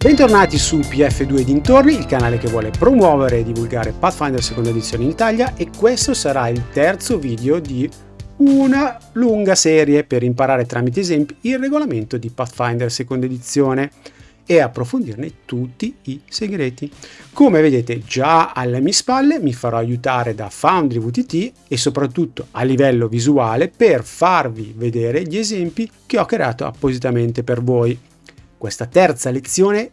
Bentornati su PF2 dintorni, il canale che vuole promuovere e divulgare Pathfinder seconda edizione in Italia, e questo sarà il terzo video di una lunga serie per imparare tramite esempi il regolamento di Pathfinder seconda edizione e approfondirne tutti i segreti. Come vedete già alle mie spalle mi farò aiutare da Foundry VTT e soprattutto a livello visuale per farvi vedere gli esempi che ho creato appositamente per voi. Questa terza lezione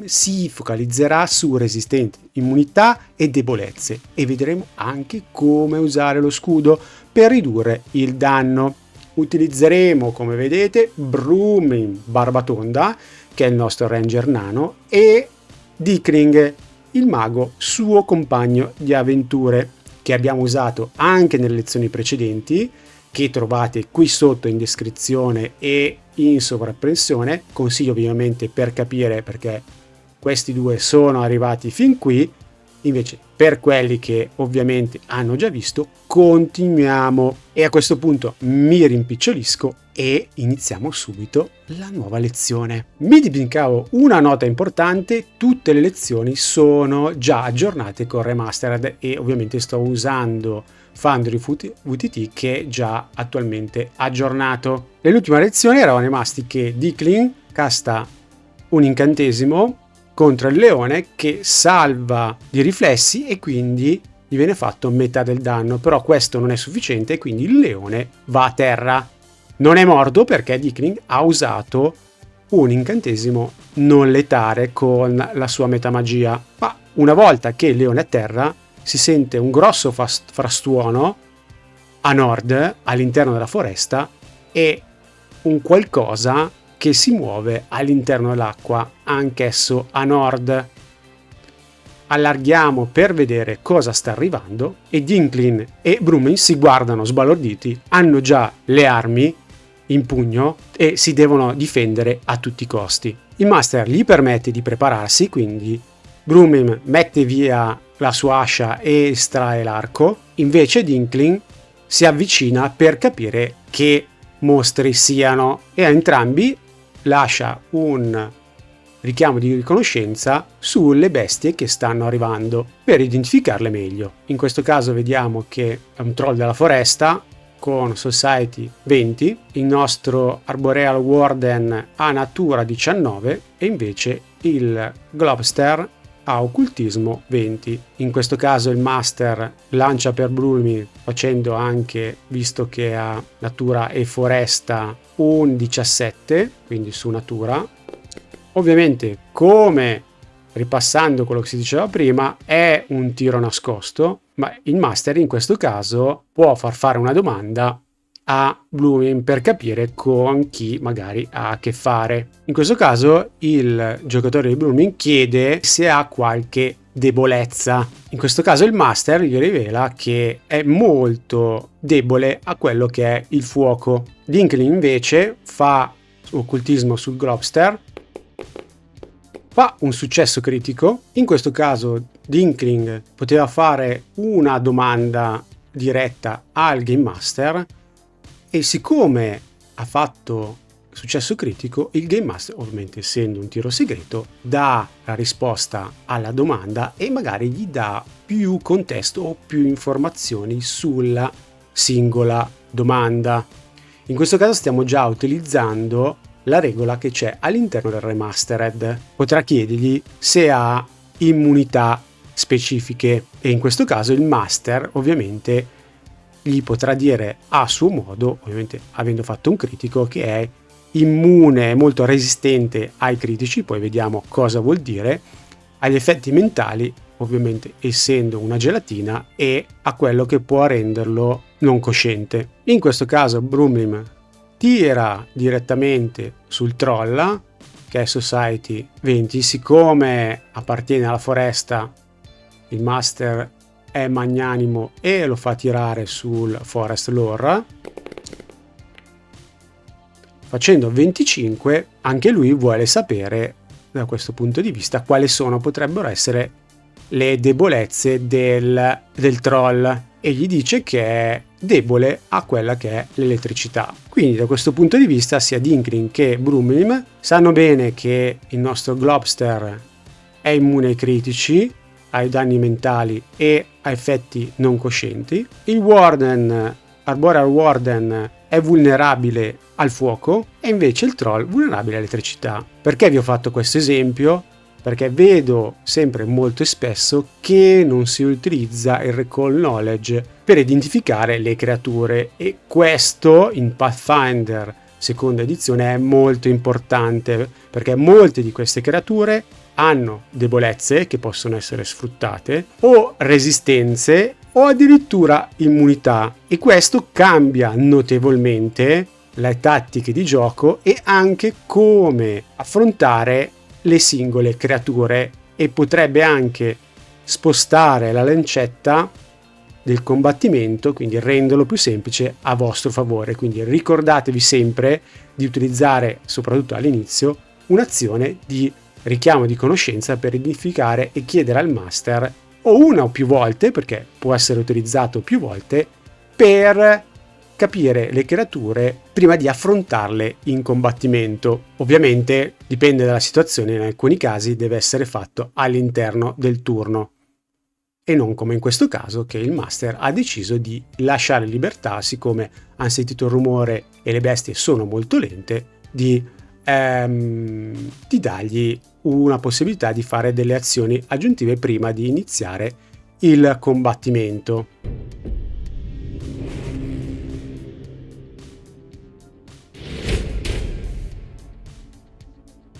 si focalizzerà su resistenti, immunità e debolezze e vedremo anche come usare lo scudo per ridurre il danno. Utilizzeremo, come vedete, Broomin Barbatonda, che è il nostro ranger nano, e Dickling, il mago suo compagno di avventure, che abbiamo usato anche nelle lezioni precedenti, che trovate qui sotto in descrizione e in sovrappressione. Consiglio ovviamente per capire perché questi due sono arrivati fin qui. Invece per quelli che ovviamente hanno già visto, continuiamo, e a questo punto mi rimpicciolisco e iniziamo subito la nuova lezione. Mi dimenticavo una nota importante: tutte le lezioni sono già aggiornate con Remastered e ovviamente sto usando Foundry VTT che è già attualmente aggiornato. Nell'ultima lezione eravamo rimasti che Dickling casta un incantesimo contro il leone che salva di riflessi e quindi gli viene fatto metà del danno, però questo non è sufficiente e quindi il leone va a terra. Non è morto perché Dickling ha usato un incantesimo non letale con la sua metamagia, ma una volta che il leone è a terra si sente un grosso frastuono a nord all'interno della foresta e un qualcosa che si muove all'interno dell'acqua, anch'esso a nord. Allarghiamo per vedere cosa sta arrivando e Dickling e Broomin si guardano sbalorditi, hanno già le armi in pugno e si devono difendere a tutti i costi. Il master gli permette di prepararsi, quindi Broomin mette via la sua ascia e estrae l'arco, invece Dickling si avvicina per capire che mostri siano e a entrambi lascia un richiamo di riconoscenza sulle bestie che stanno arrivando per identificarle meglio. In questo caso vediamo che è un troll della foresta con Society 20, il nostro Arboreal Warden ha natura 19 e invece il Globster ha occultismo 20. In questo caso il master lancia per Broomin facendo anche, visto che ha natura e foresta, un 17, quindi su natura. Ovviamente, come ripassando quello che si diceva prima, è un tiro nascosto, ma il master in questo caso può far fare una domanda a Broomin per capire con chi magari ha a che fare. In questo caso il giocatore di Broomin chiede se ha qualche debolezza. In questo caso il master gli rivela che è molto debole a quello che è il fuoco. Dickling invece fa occultismo sul Globster, fa un successo critico. In questo caso Dickling poteva fare una domanda diretta al Game Master e siccome ha fatto successo critico, il Game Master, ovviamente essendo un tiro segreto, dà la risposta alla domanda e magari gli dà più contesto o più informazioni sulla singola domanda. In questo caso stiamo già utilizzando la regola che c'è all'interno del Remastered. Potrà chiedergli se ha immunità specifiche e in questo caso il Master ovviamente gli potrà dire a suo modo, ovviamente avendo fatto un critico, che è immune, molto resistente ai critici, poi vediamo cosa vuol dire, agli effetti mentali, ovviamente essendo una gelatina, e a quello che può renderlo non cosciente. In questo caso Broomin tira direttamente sul troll, che è Society 20, siccome appartiene alla foresta il master è magnanimo e lo fa tirare sul Forest Lore. Facendo 25, anche lui vuole sapere da questo punto di vista quali potrebbero essere le debolezze del troll e gli dice che è debole a quella che è l'elettricità. Quindi da questo punto di vista sia Dinklin che Brumim sanno bene che il nostro Globster è immune ai critici, ai danni mentali e a effetti non coscienti. Il Warden, Arboreal Warden, è vulnerabile al fuoco e invece il troll vulnerabile all'elettricità. Perché vi ho fatto questo esempio? Perché vedo sempre molto spesso che non si utilizza il recall knowledge per identificare le creature, e questo in Pathfinder seconda edizione è molto importante, perché molte di queste creature hanno debolezze che possono essere sfruttate o resistenze o addirittura immunità, e questo cambia notevolmente le tattiche di gioco e anche come affrontare le singole creature, e potrebbe anche spostare la lancetta del combattimento, quindi renderlo più semplice a vostro favore. Quindi ricordatevi sempre di utilizzare, soprattutto all'inizio, un'azione di richiamo di conoscenza per identificare e chiedere al master, o una o più volte, perché può essere utilizzato più volte, per capire le creature prima di affrontarle in combattimento. Ovviamente dipende dalla situazione, in alcuni casi deve essere fatto all'interno del turno e non come in questo caso, che il master ha deciso di lasciare libertà, siccome hanno sentito il rumore e le bestie sono molto lente, di dargli una possibilità di fare delle azioni aggiuntive prima di iniziare il combattimento.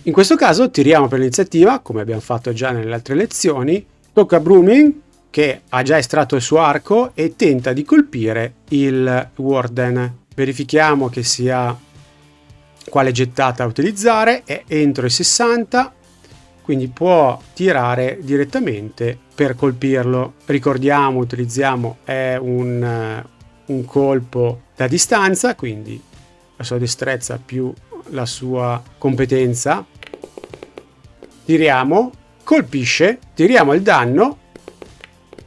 In questo caso tiriamo per l'iniziativa, come abbiamo fatto già nelle altre lezioni. Tocca a Bruming, che ha già estratto il suo arco e tenta di colpire il Warden. Verifichiamo che sia quale gettata utilizzare, è entro i 60, quindi può tirare direttamente per colpirlo. Ricordiamo, utilizziamo un colpo da distanza, quindi la sua destrezza più la sua competenza. Tiriamo, colpisce, tiriamo il danno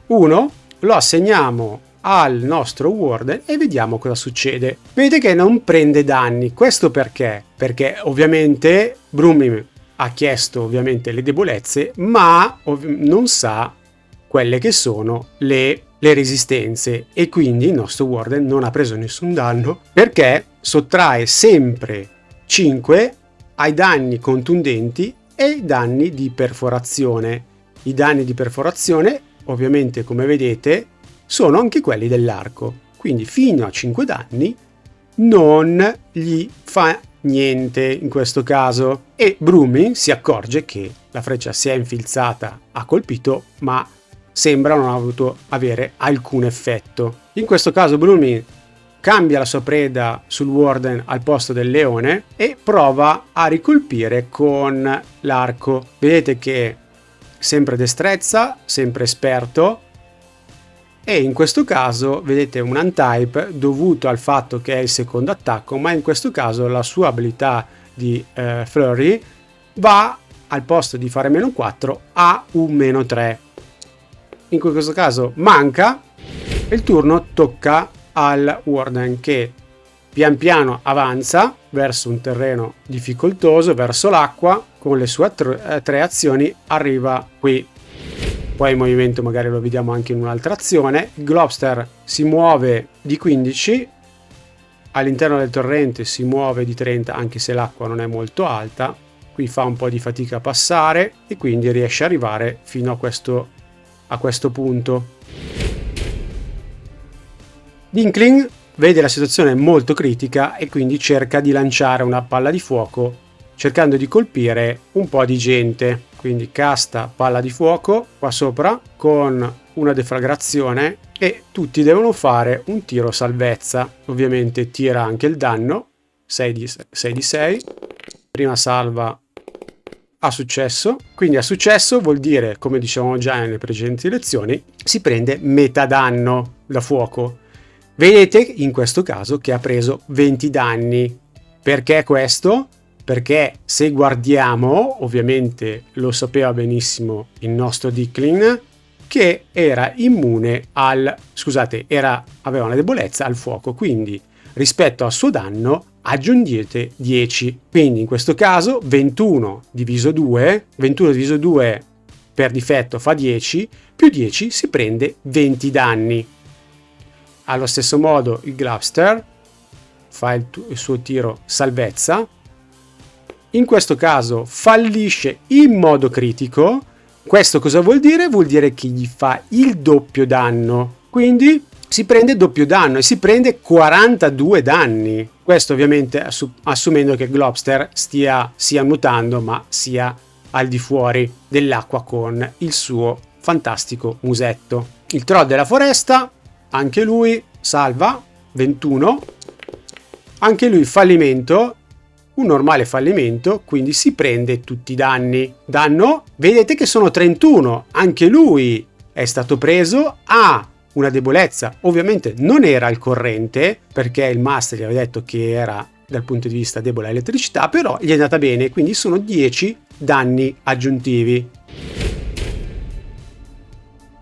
1, lo assegniamo al nostro Warden e vediamo cosa succede. Vedete che non prende danni. Questo perché? Perché ovviamente Brumim ha chiesto ovviamente le debolezze, ma non sa quelle che sono le resistenze, e quindi il nostro Warden non ha preso nessun danno, perché sottrae sempre 5 ai danni contundenti e ai danni di perforazione. I danni di perforazione, ovviamente, come vedete, sono anche quelli dell'arco, quindi fino a 5 danni non gli fa niente in questo caso, e Bruming si accorge che la freccia si è infilzata, ha colpito, ma sembra non aver avere alcun effetto. In questo caso Bruming cambia la sua preda sul Warden al posto del leone e prova a ricolpire con l'arco. Vedete che sempre destrezza, sempre esperto, e in questo caso vedete un untype dovuto al fatto che è il secondo attacco, ma in questo caso la sua abilità di Flurry va, al posto di fare meno 4, a un meno 3. In questo caso manca, e il turno tocca al Warden, che pian piano avanza verso un terreno difficoltoso, verso l'acqua. Con le sue tre azioni arriva qui. Poi il movimento magari lo vediamo anche in un'altra azione. Il Globster si muove di 15, all'interno del torrente si muove di 30, anche se l'acqua non è molto alta. Qui fa un po' di fatica a passare e quindi riesce ad arrivare fino a questo punto. Dinklin vede la situazione molto critica e quindi cerca di lanciare una palla di fuoco, cercando di colpire un po' di gente. Quindi casta palla di fuoco qua sopra con una deflagrazione e tutti devono fare un tiro salvezza. Ovviamente tira anche il danno, 6 di 6. Prima salva ha successo, quindi ha successo vuol dire, come dicevamo già nelle precedenti lezioni, si prende metà danno da fuoco. Vedete in questo caso che ha preso 20 danni. Perché questo? Perché se guardiamo, ovviamente lo sapeva benissimo il nostro Dinklin, che era immune aveva una debolezza al fuoco, quindi rispetto al suo danno aggiungete 10. Quindi in questo caso 21 diviso 2 per difetto fa 10, più 10 si prende 20 danni. Allo stesso modo il Glubster fa il suo tiro salvezza. In questo caso fallisce in modo critico. Questo cosa vuol dire? Vuol dire che gli fa il doppio danno. Quindi si prende doppio danno e si prende 42 danni. Questo ovviamente assumendo che Glubster sia nuotando ma sia al di fuori dell'acqua con il suo fantastico musetto. Il troll della foresta, anche lui salva, 21. Anche lui fallimento, un normale fallimento, quindi si prende tutti i danni. Danno, vedete che sono 31, anche lui è stato preso, ha una debolezza, ovviamente non era al corrente, perché il master gli aveva detto che era dal punto di vista debole all'elettricità, però gli è andata bene, quindi sono 10 danni aggiuntivi.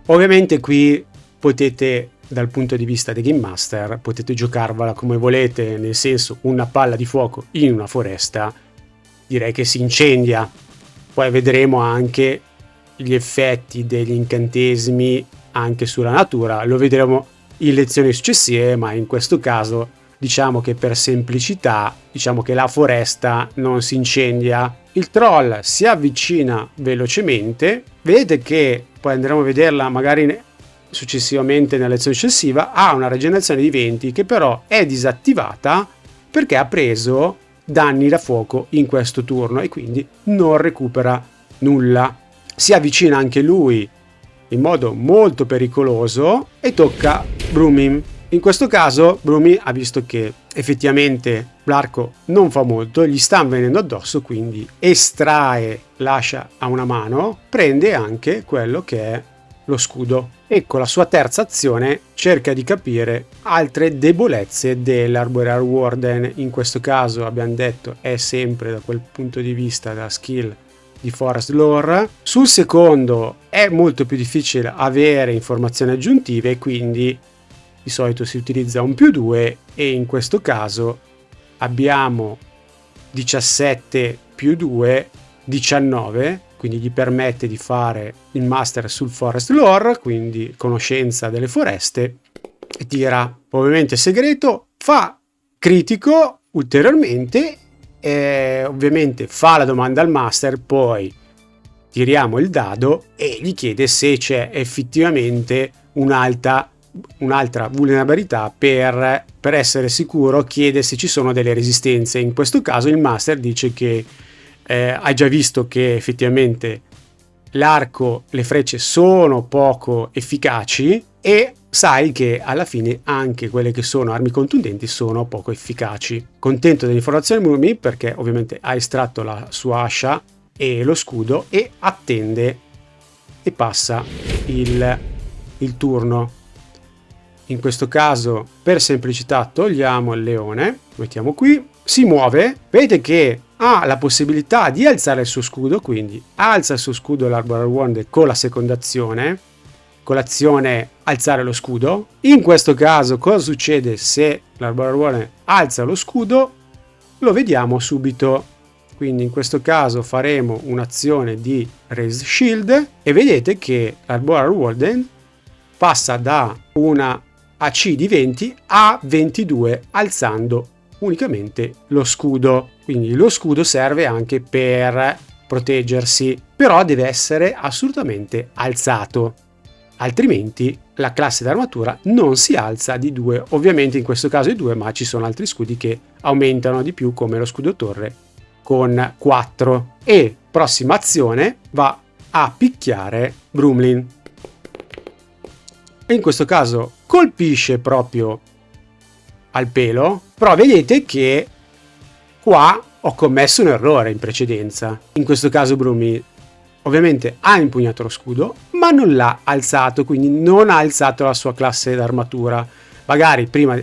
Ovviamente qui potete, dal punto di vista dei Game Master, potete giocarvela come volete, nel senso una palla di fuoco in una foresta direi che si incendia. Poi vedremo anche gli effetti degli incantesimi anche sulla natura, lo vedremo in lezioni successive, ma in questo caso diciamo che per semplicità diciamo che la foresta non si incendia. Il troll si avvicina velocemente, vedete che poi andremo a vederla magari successivamente nella lezione successiva, ha una rigenerazione di 20 che però è disattivata perché ha preso danni da fuoco in questo turno e quindi non recupera nulla. Si avvicina anche lui in modo molto pericoloso e tocca Brumin. In questo caso Brumin ha visto che effettivamente l'arco non fa molto, gli sta venendo addosso, quindi estrae l'ascia a una mano, prende anche quello che è lo scudo e con la sua terza azione cerca di capire altre debolezze dell'Arboreal Warden. In questo caso abbiamo detto è sempre da quel punto di vista da skill di Forest Lore. Sul secondo è molto più difficile avere informazioni aggiuntive, quindi di solito si utilizza un +2 e in questo caso abbiamo 17 più 2, 19, quindi gli permette di fare il master sul Forest Lore, quindi conoscenza delle foreste, e tira ovviamente segreto, fa critico ulteriormente. Ovviamente fa la domanda al master, poi tiriamo il dado e gli chiede se c'è effettivamente un'altra vulnerabilità. Per essere sicuro chiede se ci sono delle resistenze. In questo caso il master dice che hai già visto che effettivamente l'arco, le frecce sono poco efficaci e sai che alla fine anche quelle che sono armi contundenti sono poco efficaci. Contento dell'informazione Murmi perché ovviamente ha estratto la sua ascia e lo scudo e attende e passa il turno. In questo caso per semplicità togliamo il leone, lo mettiamo qui, si muove, vedete che ha la possibilità di alzare il suo scudo, quindi alza il suo scudo l'Arboreal Wand con la seconda azione, con l'azione alzare lo scudo. In questo caso cosa succede se l'Arboreal Wand alza lo scudo? Lo vediamo subito. Quindi in questo caso faremo un'azione di Raise Shield e vedete che l'Arboreal Warden passa da una AC di 20 a 22 alzando unicamente lo scudo. Quindi lo scudo serve anche per proteggersi, però deve essere assolutamente alzato, altrimenti la classe d'armatura non si alza di 2. Ovviamente in questo caso di 2, ma ci sono altri scudi che aumentano di più, come lo scudo torre con 4. E prossima azione va a picchiare Brumlin. E in questo caso colpisce proprio al pelo, però vedete che qua ho commesso un errore in precedenza. In questo caso Brumlin ovviamente ha impugnato lo scudo, ma non l'ha alzato, quindi non ha alzato la sua classe d'armatura. Magari prima,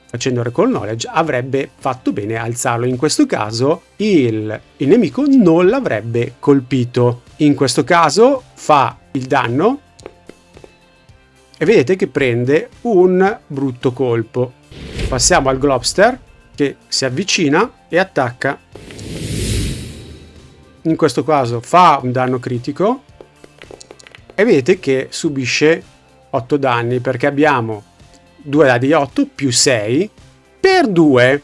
facendo il recall knowledge, avrebbe fatto bene a alzarlo. In questo caso il nemico non l'avrebbe colpito. In questo caso fa il danno e vedete che prende un brutto colpo. Passiamo al Globster che si avvicina e attacca. In questo caso fa un danno critico e vedete che subisce 8 danni perché abbiamo 2 dadi 8 più 6 per 2,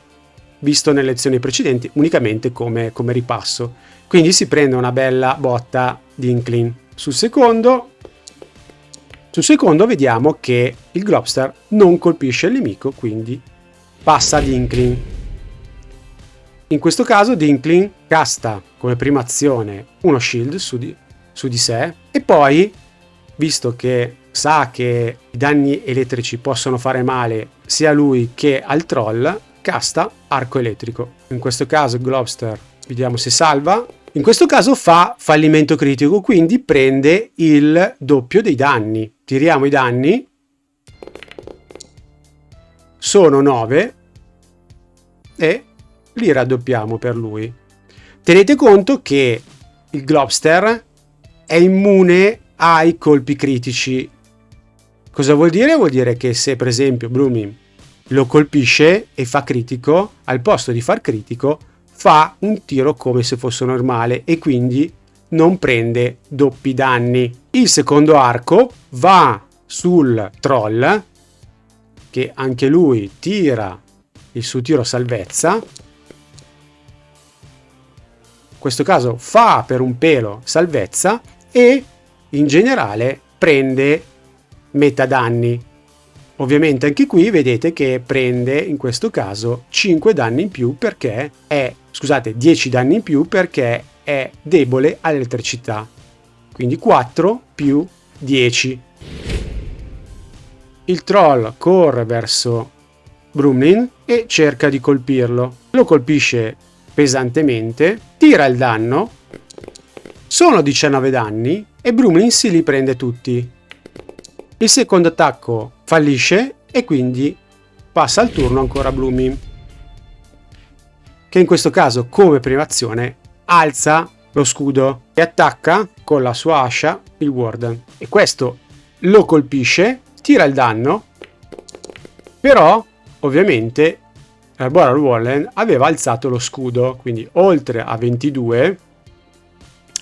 visto nelle lezioni precedenti unicamente come ripasso. Quindi si prende una bella botta di Inkling. Sul secondo vediamo che il Globster non colpisce il nemico, quindi passa ad Inkling. In questo caso Inkling casta come prima azione uno shield su di sé e poi, visto che sa che i danni elettrici possono fare male sia a lui che al troll, casta arco elettrico. In questo caso il Globster, vediamo se salva. In questo caso fa fallimento critico, quindi prende il doppio dei danni. Tiriamo i danni. Sono 9 e li raddoppiamo per lui. Tenete conto che il Globster è immune ai colpi critici. Cosa vuol dire? Vuol dire che se per esempio Brumin lo colpisce e fa critico, al posto di far critico fa un tiro come se fosse normale e quindi non prende doppi danni. Il secondo arco va sul troll, che anche lui tira il suo tiro salvezza. In questo caso fa per un pelo salvezza e in generale prende metà danni. Ovviamente anche qui vedete che prende in questo caso 5 danni in più perché è, 10 danni in più perché è debole all'elettricità. Quindi 4 più 10. Il troll corre verso Brumlin e cerca di colpirlo. Lo colpisce pesantemente, tira il danno, sono 19 danni e Brumlin si li prende tutti. Il secondo attacco fallisce e quindi passa al turno ancora Brumlin, che in questo caso come prima azione alza lo scudo e attacca con la sua ascia il Warden. E questo lo colpisce, tira il danno, però ovviamente l'Arboreal Warden aveva alzato lo scudo, quindi oltre a 22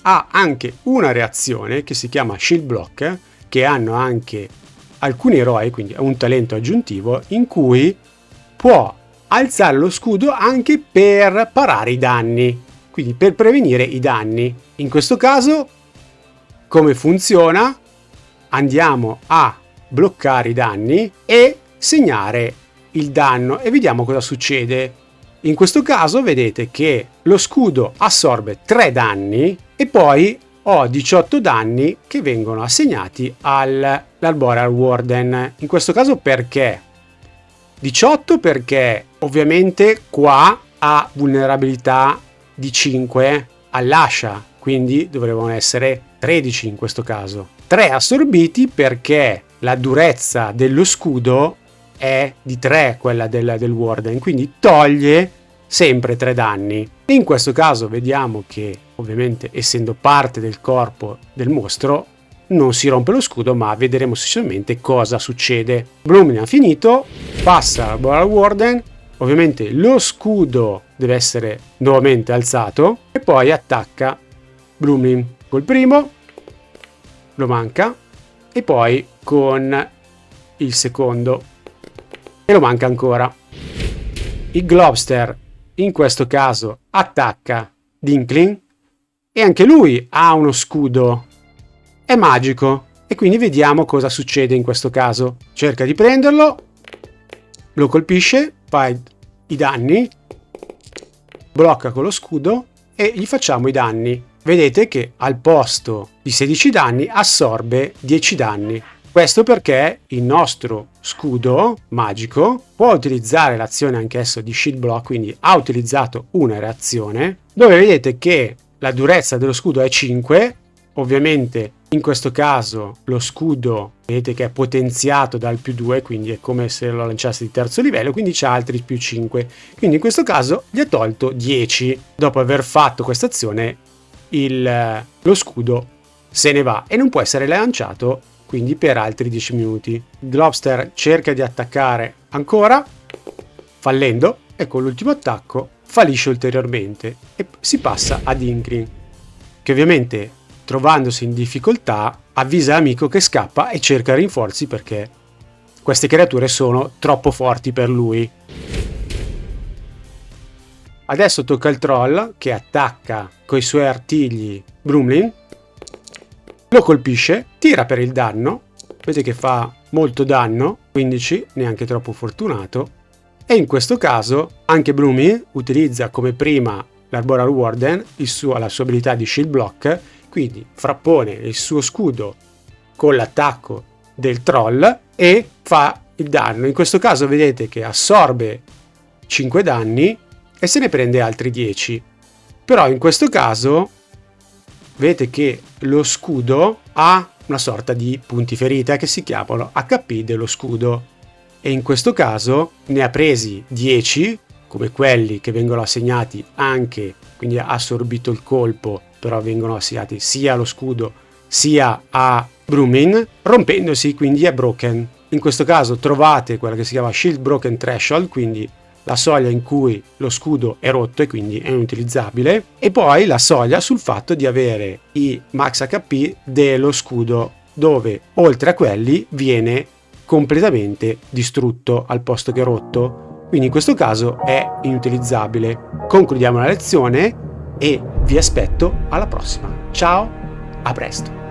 ha anche una reazione che si chiama Shield Block, che hanno anche alcuni eroi, quindi è un talento aggiuntivo in cui può alzare lo scudo anche per parare i danni, quindi per prevenire i danni. In questo caso come funziona? Andiamo a bloccare i danni e segnare il danno e vediamo cosa succede. In questo caso vedete che lo scudo assorbe 3 danni e poi ho 18 danni che vengono assegnati all'Arboreal Warden. In questo caso perché? 18 perché ovviamente qua ha vulnerabilità di 5 all'ascia, quindi dovrebbero essere 13 in questo caso. 3 assorbiti perché la durezza dello scudo è di 3, quella del Warden, quindi toglie sempre 3 danni. In questo caso vediamo che ovviamente essendo parte del corpo del mostro non si rompe lo scudo, ma vedremo successivamente cosa succede. Brumlin ha finito, passa al Arboreal Warden, ovviamente lo scudo deve essere nuovamente alzato e poi attacca Brumlin col primo, lo manca, e poi con il secondo e lo manca ancora. Il Globster in questo caso attacca Inkling e anche lui ha uno scudo, è magico e quindi vediamo cosa succede in questo caso. Cerca di prenderlo, lo colpisce, fa i danni, blocca con lo scudo e gli facciamo i danni. Vedete che al posto di 16 danni assorbe 10 danni. Questo perché il nostro scudo magico può utilizzare l'azione anch'esso di Shield Block, quindi ha utilizzato una reazione, dove vedete che la durezza dello scudo è 5, ovviamente in questo caso lo scudo vedete che è potenziato dal più 2, quindi è come se lo lanciasse di terzo livello, quindi c'ha altri più 5, quindi in questo caso gli ha tolto 10. Dopo aver fatto questa azione lo scudo se ne va e non può essere lanciato quindi per altri 10 minuti. Globster cerca di attaccare ancora, fallendo, e con l'ultimo attacco fallisce ulteriormente e si passa ad Inkling, che ovviamente, trovandosi in difficoltà, avvisa l'amico che scappa e cerca rinforzi perché queste creature sono troppo forti per lui. Adesso tocca al troll, che attacca coi suoi artigli Brumlin, lo colpisce, tira per il danno, vedete che fa molto danno, 15, neanche troppo fortunato, e in questo caso anche Brumlin utilizza come prima l'Arboreal Warden, la sua abilità di shield block, quindi frappone il suo scudo con l'attacco del troll e fa il danno. In questo caso vedete che assorbe 5 danni e se ne prende altri 10. Però in questo caso vedete che lo scudo ha una sorta di punti ferita che si chiamano HP dello scudo, e in questo caso ne ha presi 10 come quelli che vengono assegnati anche, quindi ha assorbito il colpo, però vengono assegnati sia allo scudo sia a Brumlin, rompendosi, quindi è broken. In questo caso trovate quella che si chiama Shield Broken Threshold, quindi la soglia in cui lo scudo è rotto e quindi è inutilizzabile, e poi la soglia sul fatto di avere i max HP dello scudo, dove oltre a quelli viene completamente distrutto al posto che rotto, quindi in questo caso è inutilizzabile. Concludiamo la lezione e vi aspetto alla prossima. Ciao, a presto!